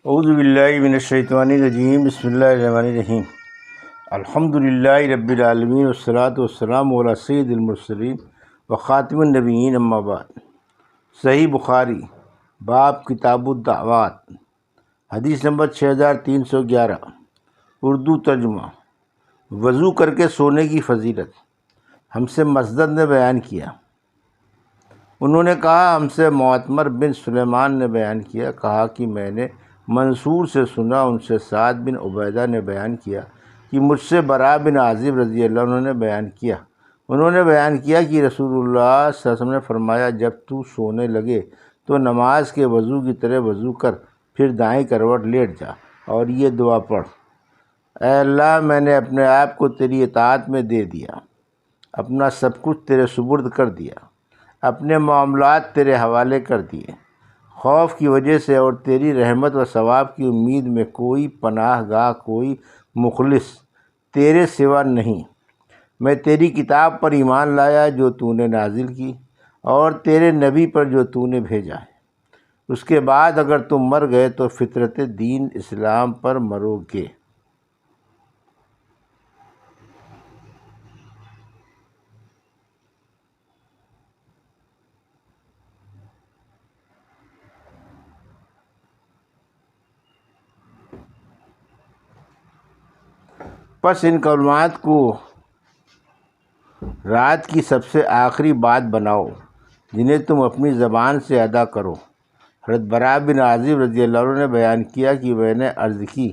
اعوذ باللہ من الشیطان الرجیم، بسم اللہ الرحمن الرحیم۔ الحمد للہ رب العالمین والصلاۃ والسلام علی سید المرسلین وخاتم النبیین، اما بعد۔ صحیح بخاری باب کتاب الدعوات، حدیث نمبر 6311، اردو ترجمہ۔ وضو کر کے سونے کی فضیلت۔ ہم سے مسدد نے بیان کیا، انہوں نے کہا ہم سے معتمر بن سلیمان نے بیان کیا، کہا کہ میں نے منصور سے سنا، ان سے سعد بن عبیدہ نے بیان کیا کہ مجھ سے براء بن عازب رضی اللہ عنہ نے بیان کیا، انہوں نے بیان کیا کہ رسول اللہ صلی اللہ علیہ وسلم نے فرمایا، جب تو سونے لگے تو نماز کے وضو کی طرح وضو کر، پھر دائیں کروٹ لیٹ جا اور یہ دعا پڑھ: اے اللہ، میں نے اپنے آپ کو تیری اطاعت میں دے دیا، اپنا سب کچھ تیرے سپرد کر دیا، اپنے معاملات تیرے حوالے کر دیے، خوف کی وجہ سے اور تیری رحمت و ثواب کی امید میں کوئی پناہ گاہ، کوئی مخلص تیرے سوا نہیں۔ میں تیری کتاب پر ایمان لایا جو تو نے نازل کی، اور تیرے نبی پر جو تو نے بھیجا ہے۔ اس کے بعد اگر تم مر گئے تو فطرت دین اسلام پر مرو گے۔ پس ان کلمات کو رات کی سب سے آخری بات بناؤ جنہیں تم اپنی زبان سے ادا کرو۔ حضرت براء بن عازب رضی اللہ عنہ نے بیان کیا کہ میں نے عرض کی،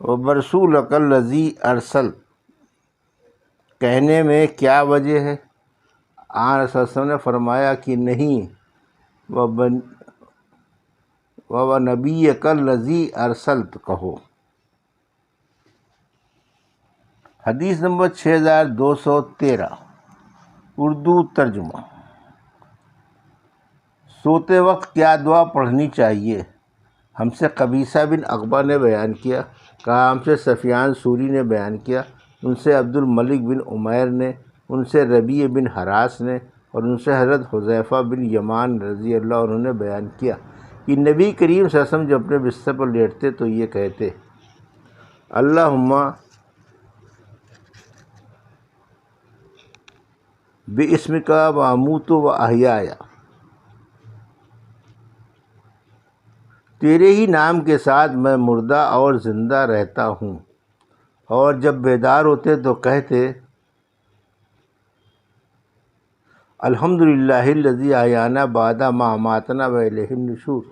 وَبِرَسُولِكَ الَّذِي أَرْسَلْتَ، کہنے میں کیا وجہ ہے؟ آن صلی اللہ علیہ وسلم نے فرمایا کہ نہیں، وَنَبِيِّكَ الَّذِي أَرْسَلْتَ کہو۔ حدیث نمبر 6213، اردو ترجمہ۔ سوتے وقت کیا دعا پڑھنی چاہیے؟ ہم سے قبیصہ بن عقبہ نے بیان کیا، کہا ہم سے سفیان ثوری نے بیان کیا، ان سے عبد الملک بن عمیر نے، ان سے ربیع بن حراس نے، اور ان سے حضرت حذیفہ بن یمان رضی اللہ عنہ نے بیان کیا کہ نبی کریم صلی اللہ علیہ وسلم جب اپنے بستر پر لیٹتے تو یہ کہتے: اللہم بِاسْمِکَ وَأَمُوتُ وَأَحْیَا، تیرے ہی نام کے ساتھ میں مردہ اور زندہ رہتا ہوں۔ اور جب بیدار ہوتے تو کہتے: الحمدللہ الذی احیانا بعد ما اماتنا والیہ النشور،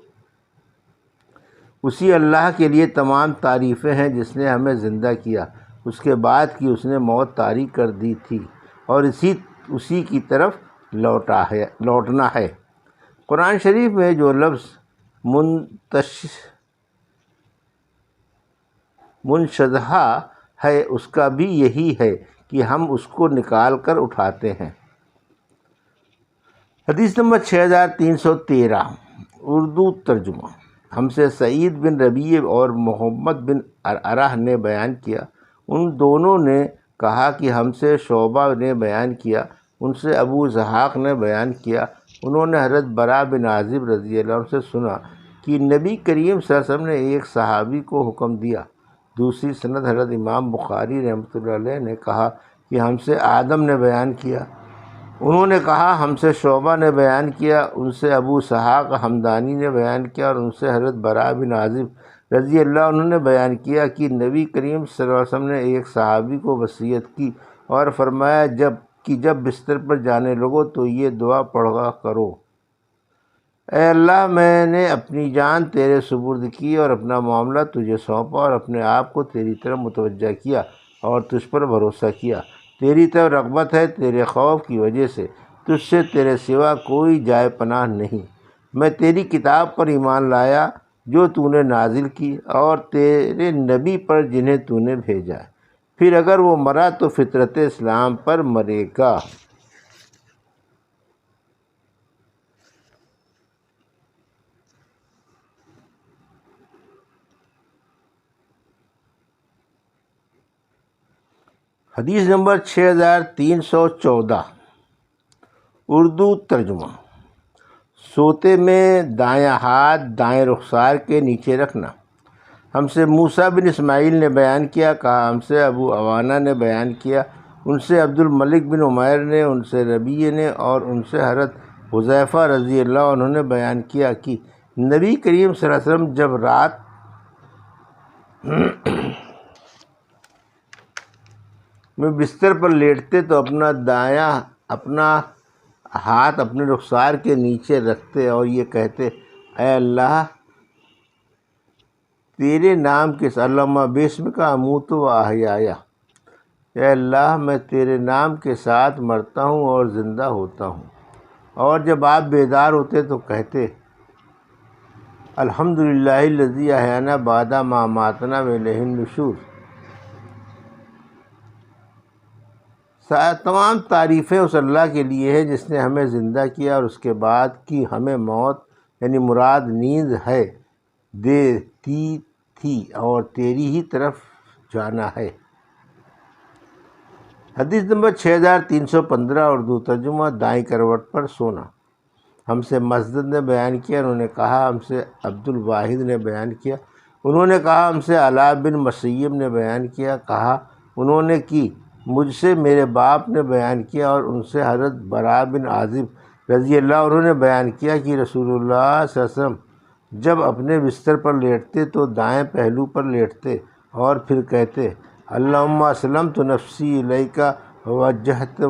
اسی اللہ کے لیے تمام تعریفیں ہیں جس نے ہمیں زندہ کیا، اس کے بعد کی اس نے موت طاری کر دی تھی، اور اسی کی طرف لوٹنا ہے۔ قرآن شریف میں جو لفظ منشدہ ہے اس کا بھی یہی ہے کہ ہم اس کو نکال کر اٹھاتے ہیں۔ حدیث نمبر 6313، اردو ترجمہ۔ ہم سے سعید بن ربیع اور محمد بن عرہ نے بیان کیا، ان دونوں نے کہا کہ ہم سے شعبہ نے بیان کیا، ان سے ابو اسحاق نے بیان کیا، انہوں نے حضرت براء بن عازب رضی اللہ عنہ سے سنا کہ نبی کریم صلی اللہ علیہ وسلم نے ایک صحابی کو حکم دیا۔ دوسری سند حضرت امام بخاری رحمۃ اللہ علیہ نے کہا کہ ہم سے آدم نے بیان کیا، انہوں نے کہا ہم سے شعبہ نے بیان کیا، ان سے ابو اسحاق حمدانی نے بیان کیا، اور ان سے حضرت براء بن عازب رضی اللہ عنہ نے بیان کیا کہ نبی کریم صلی اللہ علیہ وسلم نے ایک صحابی کو وصیت کی اور فرمایا جب بستر پر جانے لگو تو یہ دعا پڑھا کرو: اے اللہ، میں نے اپنی جان تیرے سپرد کی اور اپنا معاملہ تجھے سونپا، اور اپنے آپ کو تیری طرف متوجہ کیا اور تجھ پر بھروسہ کیا، تیری طرف رغبت ہے، تیرے خوف کی وجہ سے تجھ سے تیرے سوا کوئی جائے پناہ نہیں۔ میں تیری کتاب پر ایمان لایا جو تو نے نازل کی، اور تیرے نبی پر جنہیں تو نے بھیجا ہے، پھر اگر وہ مرا تو فطرت اسلام پر مرے گا۔ حدیث نمبر 6314، اردو ترجمہ۔ سوتے میں دایاں ہاتھ دائیں رخسار کے نیچے رکھنا۔ ہم سے موسیٰ بن اسماعیل نے بیان کیا، کہا ہم سے ابو عوانہ نے بیان کیا، ان سے عبد الملک بن عمیر نے، ان سے ربیع نے، اور ان سے حضرت حذیفہ رضی اللہ عنہ نے بیان کیا کہ نبی کریم صلی اللہ علیہ وسلم جب رات میں بستر پر لیٹتے تو اپنا ہاتھ اپنے رخسار کے نیچے رکھتے اور یہ کہتے، اے اللہ تیرے نام کے ساتھ، اللہم باسمک اموت و احیا، اے اللہ میں تیرے نام کے ساتھ مرتا ہوں اور زندہ ہوتا ہوں۔ اور جب آپ بیدار ہوتے تو کہتے، الحمدللہ الذی احیانا بعد ما اماتنا والیہ النشور۔ تمام تعریفیں اس اللہ کے لیے ہے جس نے ہمیں زندہ کیا اور اس کے بعد کی ہمیں موت یعنی مراد نیند ہے دیتی تھی اور تیری ہی طرف جانا ہے۔ حدیث نمبر 6315 اردو ترجمہ، دائیں کروٹ پر سونا۔ ہم سے مسدد نے بیان کیا، انہوں نے کہا ہم سے عبد الواحد نے بیان کیا، انہوں نے کہا ہم سے علاء بن مسیب نے بیان کیا، کہا انہوں نے کہ مجھ سے میرے باپ نے بیان کیا، اور ان سے حضرت براء بن عازب رضی اللہ عنہ نے بیان کیا کہ رسول اللہ صلی اللہ علیہ وسلم جب اپنے بستر پر لیٹتے تو دائیں پہلو پر لیٹتے اور پھر کہتے، اللہم اسلمت نفسی الیک ووجہت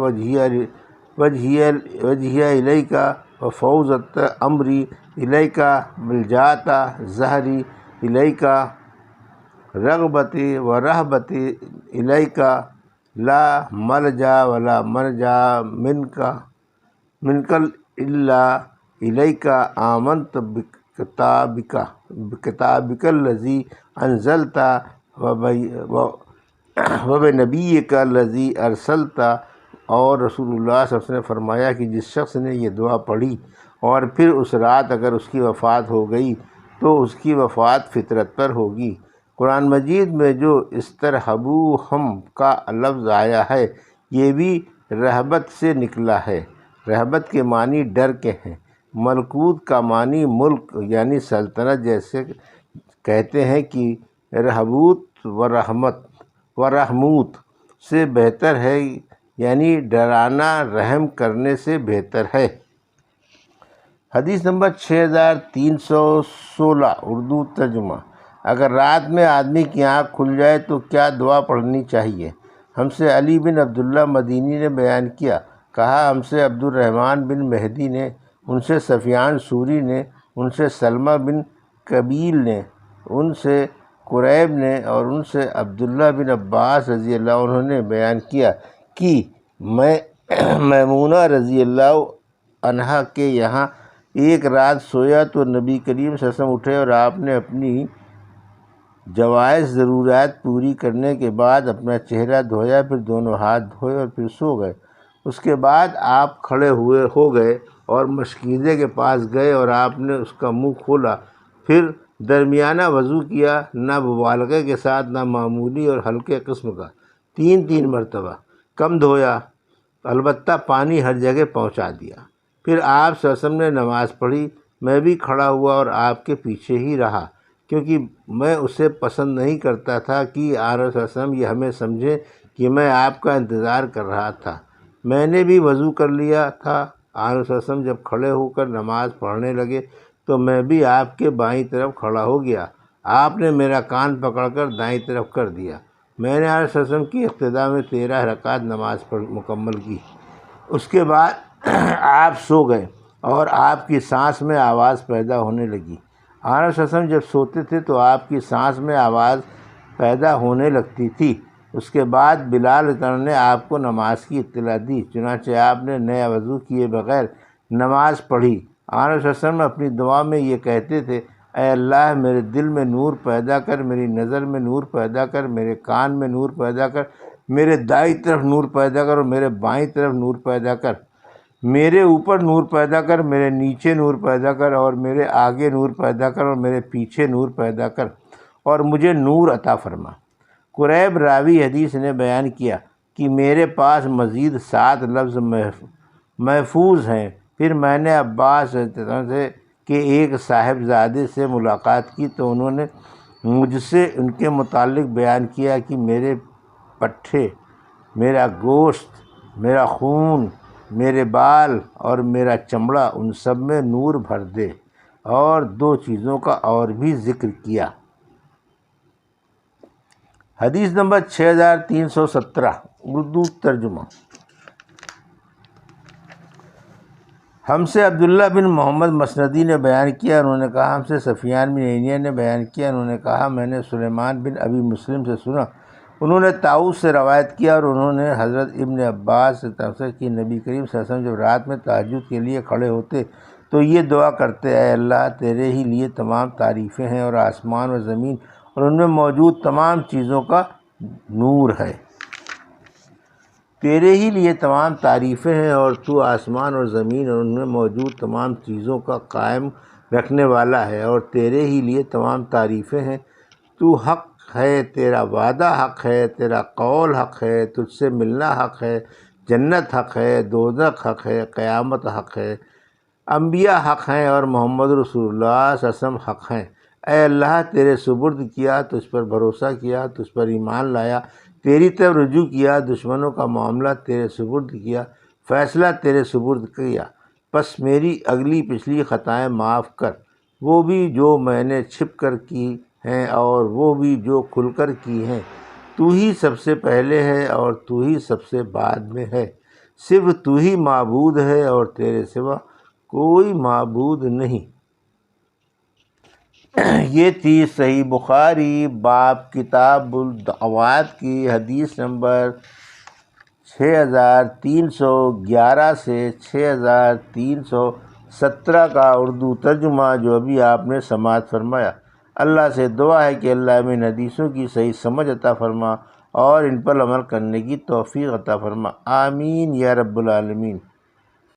وجہی الیک وفوضت امری الیک ملجأت ظہری الیک رغبتی و رہبتی الیک لا ملجا ولا منجا منک الا الیک آمنت بکتابک الذی انزلت وبنبیک الذی ارسلت۔ اور رسول اللہ صلی اللہ علیہ وسلم نے فرمایا کہ جس شخص نے یہ دعا پڑھی اور پھر اس رات اگر اس کی وفات ہو گئی تو اس کی وفات فطرت پر ہوگی۔ قرآن مجید میں جو استرہبوہم کا لفظ آیا ہے یہ بھی رہبت سے نکلا ہے۔ رہبت کے معنی ڈر کے ہیں۔ ملکوت کا معنی ملک یعنی سلطنت، جیسے کہتے ہیں کہ رہبوت و رحموت سے بہتر ہے، یعنی ڈرانا رحم کرنے سے بہتر ہے۔ حدیث نمبر 6316 اردو ترجمہ، اگر رات میں آدمی کی آنکھ کھل جائے تو کیا دعا پڑھنی چاہیے؟ ہم سے علی بن عبداللہ مدینی نے بیان کیا، کہا ہم سے عبد الرحمن بن مہدی نے، ان سے سفیان سوری نے، ان سے سلمہ بن قبیل نے، ان سے قریب نے، اور ان سے عبداللہ بن عباس رضی اللہ عنہ نے بیان کیا کہ میں میمونہ رضی اللہ عنہا کے یہاں ایک رات سویا تو نبی کریم صلی اللہ علیہ وسلم اٹھے اور آپ نے اپنی جوائز ضروریات پوری کرنے کے بعد اپنا چہرہ دھویا، پھر دونوں ہاتھ دھوئے اور پھر سو گئے۔ اس کے بعد آپ کھڑے ہو گئے اور مشکیزے کے پاس گئے اور آپ نے اس کا منہ کھولا، پھر درمیانہ وضو کیا، نہ مبالغے کے ساتھ نہ معمولی اور ہلکے قسم کا، 3 مرتبہ، کم دھویا، البتہ پانی ہر جگہ پہنچا دیا۔ پھر آپ صلی اللہ علیہ وسلم نے نماز پڑھی، میں بھی کھڑا ہوا اور آپ کے پیچھے ہی رہا، کیونکہ میں اسے پسند نہیں کرتا تھا کہ آن صلی اللہ علیہ وسلم یہ ہمیں سمجھے کہ میں آپ کا انتظار کر رہا تھا۔ میں نے بھی وضو کر لیا تھا۔ آن صلی اللہ علیہ وسلم جب کھڑے ہو کر نماز پڑھنے لگے تو میں بھی آپ کے بائیں طرف کھڑا ہو گیا۔ آپ نے میرا کان پکڑ کر دائیں طرف کر دیا۔ میں نے آن صلی اللہ علیہ وسلم کی اقتداء میں 13 رکعات نماز مکمل کی۔ اس کے بعد آپ سو گئے اور آپ کی سانس میں آواز پیدا ہونے لگی۔ آن صلی اللہ علیہ وسلم جب سوتے تھے تو آپ کی سانس میں آواز پیدا ہونے لگتی تھی۔ اس کے بعد بلال نے آپ کو نماز کی اطلاع دی، چنانچہ آپ نے نیا وضو کیے بغیر نماز پڑھی۔ آن صلی اللہ علیہ وسلم اپنی دعا میں یہ کہتے تھے، اے اللہ میرے دل میں نور پیدا کر، میری نظر میں نور پیدا کر، میرے کان میں نور پیدا کر، میرے دائیں طرف نور پیدا کر اور میرے بائیں طرف نور پیدا کر، میرے اوپر نور پیدا کر، میرے نیچے نور پیدا کر، اور میرے آگے نور پیدا کر اور میرے پیچھے نور پیدا کر، اور مجھے نور عطا فرما۔ قریب راوی حدیث نے بیان کیا کہ میرے پاس مزید 7 لفظ محفوظ ہیں پھر میں نے عباس سے کہ ایک صاحبزادے سے ملاقات کی تو انہوں نے مجھ سے ان کے متعلق بیان کیا کہ میرے پٹھے، میرا گوشت، میرا خون، میرے بال اور میرا چمڑا ان سب میں نور بھر دے، اور دو چیزوں کا اور بھی ذکر کیا۔ حدیث نمبر 6317 اردو ترجمہ۔ ہم سے عبداللہ بن محمد مسندی نے بیان کیا، انہوں نے کہا ہم سے سفیان بن عینیہ نے بیان کیا، انہوں نے کہا میں نے سلیمان بن ابی مسلم سے سنا، انہوں نے طاؤس سے روایت کیا اور انہوں نے حضرت ابن عباس سے تفسیر کی نبی کریم صلی اللہ علیہ وسلم جب رات میں تہجد کے لیے کھڑے ہوتے تو یہ دعا کرتے، اے اللہ تیرے ہی لیے تمام تعریفیں ہیں اور آسمان و زمین اور ان میں موجود تمام چیزوں کا نور ہے۔ تیرے ہی لیے تمام تعریفیں ہیں اور تو آسمان اور زمین اور ان میں موجود تمام چیزوں کا قائم رکھنے والا ہے، اور تیرے ہی لیے تمام تعریفیں ہیں۔ تو حق ہے، تیرا وعدہ حق ہے، تیرا قول حق ہے، تجھ سے ملنا حق ہے، جنت حق ہے، دوزخ حق ہے، قیامت حق ہے، انبیاء حق ہیں اور محمد رسول اللہ صلی اللہ علیہ وسلم حق ہیں۔ اے اللہ تیرے سپرد کیا، تجھ پر بھروسہ کیا، تجھ پر ایمان لایا، تیری طرف رجوع کیا، دشمنوں کا معاملہ تیرے سپرد کیا، فیصلہ تیرے سپرد کیا، پس میری اگلی پچھلی خطائیں معاف کر، وہ بھی جو میں نے چھپ کر کی ہیں اور وہ بھی جو کھل کر کی ہیں۔ تو ہی سب سے پہلے ہے اور تو ہی سب سے بعد میں ہے، صرف تو ہی معبود ہے اور تیرے سوا کوئی معبود نہیں۔ یہ تھی صحیح بخاری باب کتاب الدعوات کی حدیث نمبر 6311 سے 6317 کا اردو ترجمہ جو ابھی آپ نے سماعت فرمایا۔ اللہ سے دعا ہے کہ اللہ میں ان حدیثوں کی صحیح سمجھ عطا فرما اور ان پر عمل کرنے کی توفیق عطا فرما، آمین یا رب العالمین۔